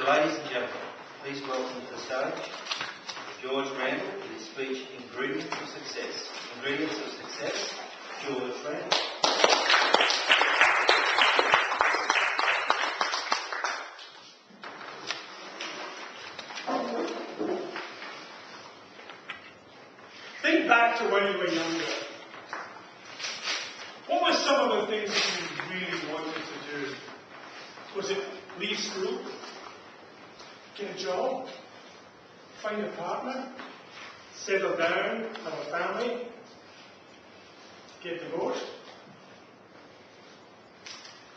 ladies and gentlemen, please welcome to the stage George Randall with his speech, Ingredients of Success. Ingredients of Success, George Randall. Think back to when you were younger. What were some of the things that you really wanted to do? Was it leave school? Get a job? Find a partner? Settle down? Have a family? Get divorced?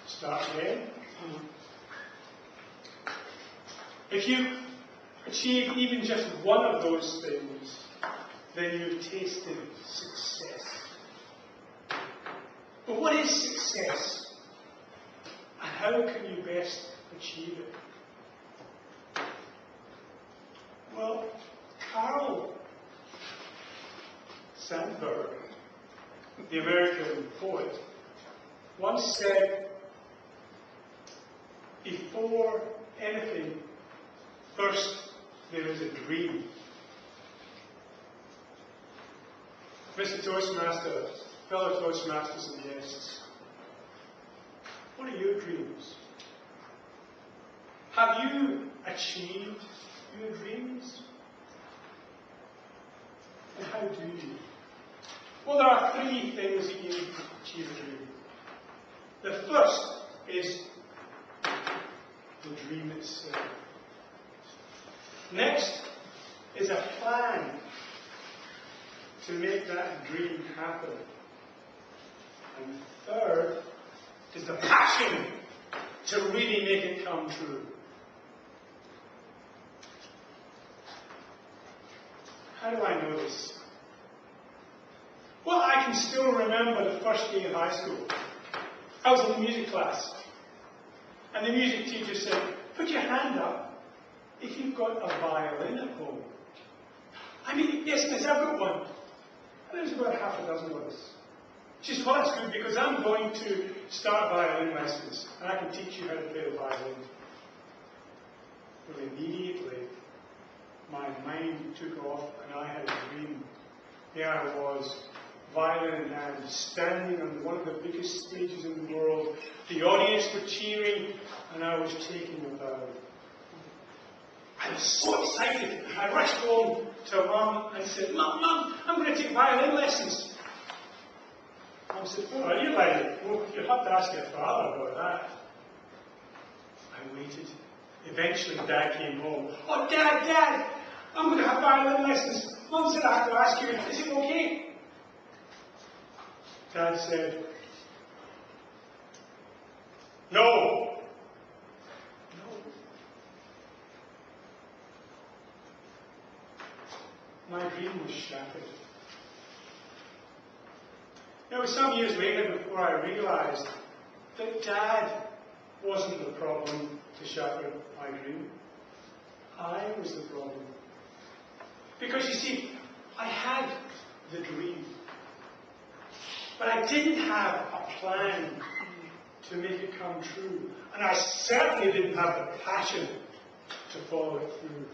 Start again? If you achieve even just one of those things, then you've tasted success. But what is success? And how can you best achieve it? Well, Carl Sandbelt, the American poet, once said, before anything, first there is a dream. Mr. Toastmaster, fellow Toastmasters and guests, what are your dreams? Have you achieved your dreams? And how do you? Well, there are three things that you need to achieve a dream. The first is the dream itself. Next is a plan to make that dream happen. And third is the passion to really make it come true. How do I know this? Well, I can still remember the first day in high school. I was in the music class. And the music teacher said, put your hand up if you've got a violin at home. I mean, yes, miss, I've got one. And there was about half a dozen of us. She said, well, that's good because I'm going to start violin lessons and I can teach you how to play the violin. Well, immediately, my mind took off and I had a dream. There I was, violin in hand, standing on one of the biggest stages in the world. The audience were cheering and I was taking the bow. I was so excited. I rushed home to Mum and said, Mum, I'm going to take violin lessons. Mum said, oh, are you like? Well, you'll have to ask your father about that. I waited. Eventually, Dad came home. Oh, Dad, I'm going to have violin lessons. Mum said I have to ask you, is it okay? Dad said, no. My dream was shattered. It was some years later before I realized that Dad wasn't the problem to shatter my dream. I was the problem. Because you see, I had the dream, but I didn't have a plan to make it come true. And I certainly didn't have the passion to follow it through.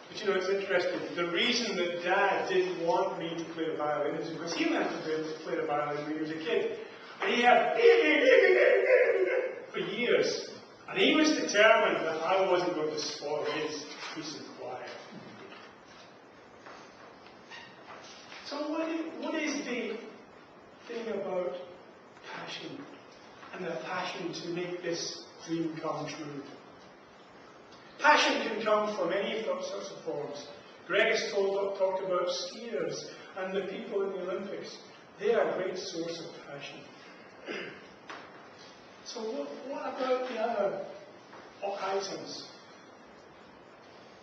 But you know, it's interesting. The reason that Dad didn't want me to play the violin is because he learned to play the violin when he was a kid. And he had for years. And he was determined that I wasn't going to spoil his peace and quiet. So what is the thing about passion and the passion to make this dream come true? Passion can come from any sorts of forms. Greg has talked about skiers and the people in the Olympics. They are a great source of passion. So what about the other items?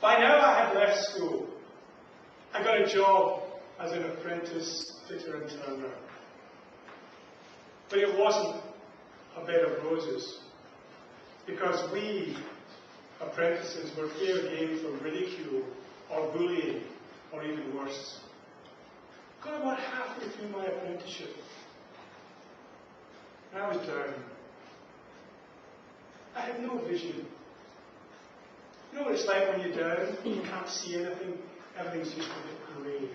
By now I had left school. I got a job as an apprentice fitter and turner. But it wasn't a bed of roses, because we apprentices were fair game for ridicule or bullying or even worse. Got about halfway through my apprenticeship and I was down. I had no vision. You know what it's like when you're down, you can't see anything, everything's just a bit grey.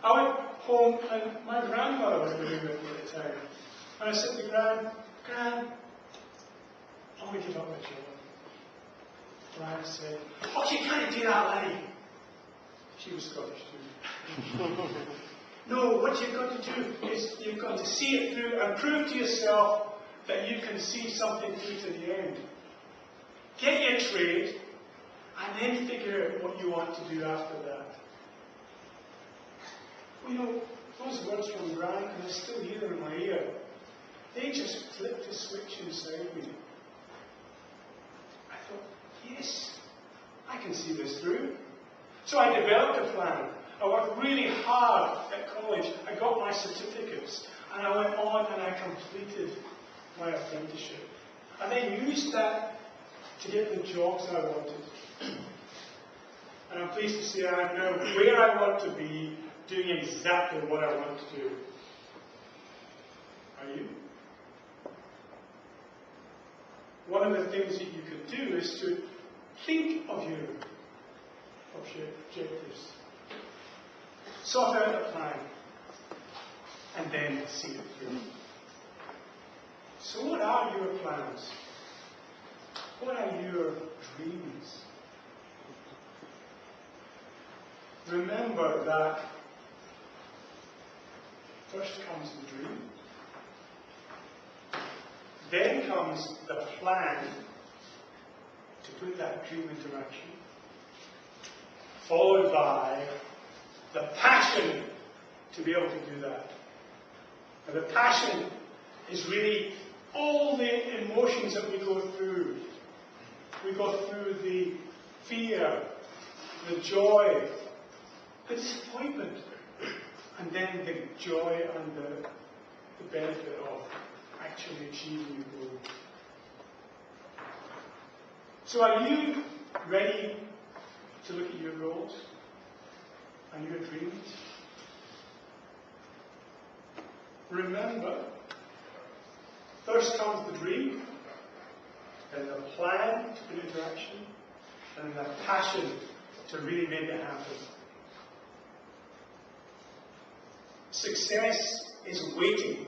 I went home and my grandmother was living with me at the time. And I said to Gran, I want to give up my job. Gran said, oh, you can't do that, laddie. She was Scottish too. No, what you've got to do is you've got to see it through and prove to yourself that you can see something through to the end. Get your trade, and then figure out what you want to do after that. Well, you know, those words from Gran, and I still hear them in my ear, they just flipped a switch inside me. I thought, yes, I can see this through. So I developed a plan. I worked really hard at college. I got my certificates, and I went on and I completed my apprenticeship. I then used that to get the jobs I wanted. And I'm pleased to say I'm now where I want to be, doing exactly what I want to do. Are you? One of the things that you could do is to think of your objectives. Sort out a plan, and then see it through. So what are your plans? What are your dreams? Remember that first comes the dream, then comes the plan to put that dream into action, followed by the passion to be able to do that. And the passion is really all the emotions that we go through. We go through the fear, the joy, the disappointment, and then the joy and the benefit of actually achieving your goal. So are you ready to look at your goals and your dreams? Remember, first comes the dream, then the plan to put into action, and the passion to really make it happen. Success is waiting